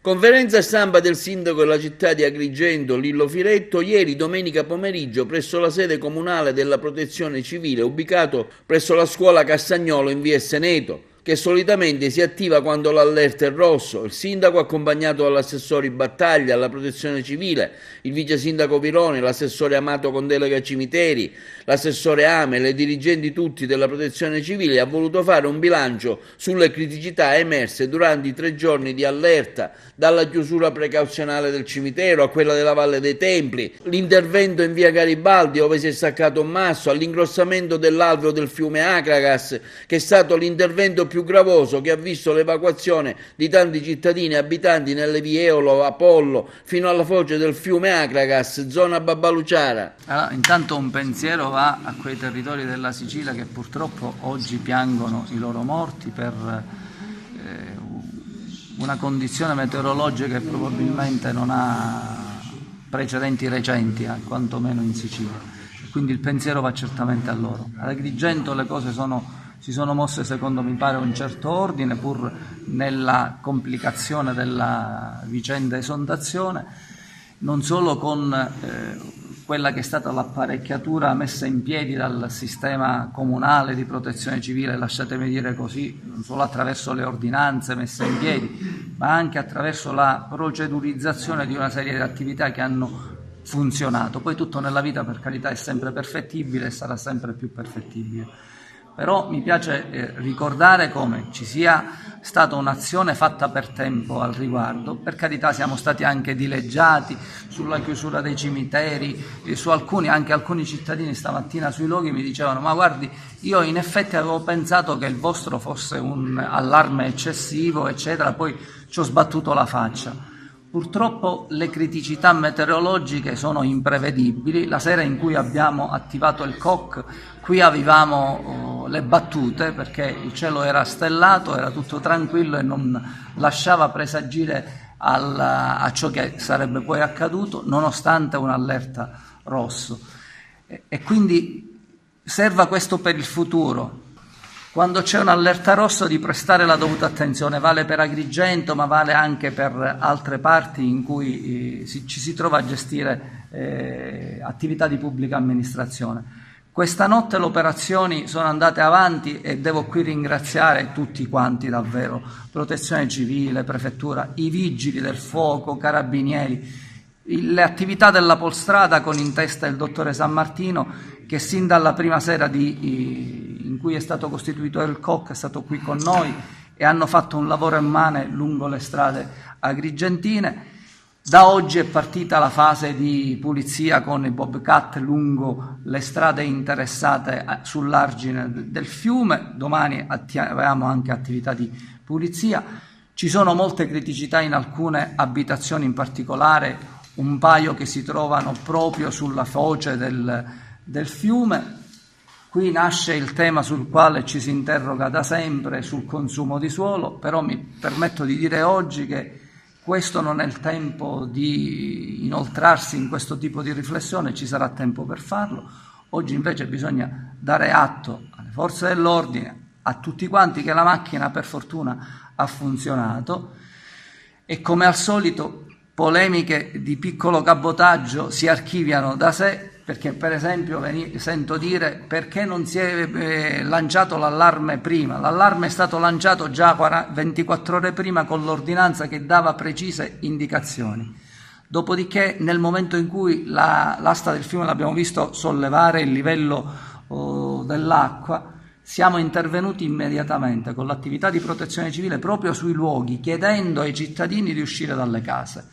Conferenza stampa del sindaco della città di Agrigento, Lillo Firetto, ieri domenica pomeriggio presso la sede comunale della Protezione Civile, ubicato presso la scuola Castagnolo in via Seneto, che solitamente si attiva quando l'allerta è rosso. Il sindaco, accompagnato dall'assessore Battaglia alla Protezione Civile, il vice sindaco Pironi, l'assessore Amato con delega ai cimiteri, l'assessore Ame e i dirigenti tutti della Protezione Civile, ha voluto fare un bilancio sulle criticità emerse durante i 3 giorni di allerta, dalla chiusura precauzionale del cimitero a quella della Valle dei Templi, l'intervento in via Garibaldi dove si è staccato un masso, all'ingrossamento dell'alveo del fiume Acragas, che è stato l'intervento più gravoso, che ha visto l'evacuazione di tanti cittadini abitanti nelle vie Eolo, Apollo, fino alla foce del fiume Acragas, zona Babbaluciara. Allora, intanto un pensiero va a quei territori della Sicilia che purtroppo oggi piangono i loro morti per una condizione meteorologica che probabilmente non ha precedenti recenti, quantomeno in Sicilia. Quindi il pensiero va certamente a loro. Ad Agrigento le cose si sono mosse secondo mi pare un certo ordine, pur nella complicazione della vicenda esondazione, non solo con quella che è stata l'apparecchiatura messa in piedi dal sistema comunale di protezione civile, lasciatemi dire così, non solo attraverso le ordinanze messe in piedi, ma anche attraverso la procedurizzazione di una serie di attività che hanno funzionato. Poi tutto nella vita, per carità, è sempre perfettibile e sarà sempre più perfettibile. Però mi piace ricordare come ci sia stata un'azione fatta per tempo al riguardo. Per carità siamo stati anche dileggiati sulla chiusura dei cimiteri, su anche alcuni cittadini stamattina sui luoghi mi dicevano: ma guardi, io in effetti avevo pensato che il vostro fosse un allarme eccessivo, eccetera, poi ci ho sbattuto la faccia. Purtroppo le criticità meteorologiche sono imprevedibili. La sera in cui abbiamo attivato il COC, qui avevamo le battute perché il cielo era stellato, era tutto tranquillo e non lasciava presagire a ciò che sarebbe poi accaduto, nonostante un allerta rosso. E quindi serva questo per il futuro. Quando c'è un'allerta rossa di prestare la dovuta attenzione, vale per Agrigento ma vale anche per altre parti in cui ci si trova a gestire attività di pubblica amministrazione. Questa notte le operazioni sono andate avanti e devo qui ringraziare tutti quanti davvero, Protezione Civile, Prefettura, i vigili del fuoco, Carabinieri, le attività della Polstrada con in testa il dottore San Martino, che sin dalla prima sera in cui è stato costituito il COC è stato qui con noi e hanno fatto un lavoro immane lungo le strade agrigentine. Da oggi è partita la fase di pulizia con i Bobcat lungo le strade interessate sull'argine del fiume. Domani avevamo anche attività di pulizia. Ci sono molte criticità in alcune abitazioni, in particolare un paio che si trovano proprio sulla foce del fiume. Qui nasce il tema sul quale ci si interroga da sempre sul consumo di suolo, però mi permetto di dire oggi che questo non è il tempo di inoltrarsi in questo tipo di riflessione, ci sarà tempo per farlo. Oggi invece bisogna dare atto alle forze dell'ordine, a tutti quanti, che la macchina per fortuna ha funzionato e come al solito polemiche di piccolo cabotaggio si archiviano da sé, perché per esempio sento dire: perché non si è lanciato l'allarme prima? L'allarme è stato lanciato già 24 ore prima con l'ordinanza che dava precise indicazioni. Dopodiché, nel momento in cui l'asta del fiume l'abbiamo visto sollevare il livello dell'acqua, siamo intervenuti immediatamente con l'attività di protezione civile proprio sui luoghi, chiedendo ai cittadini di uscire dalle case.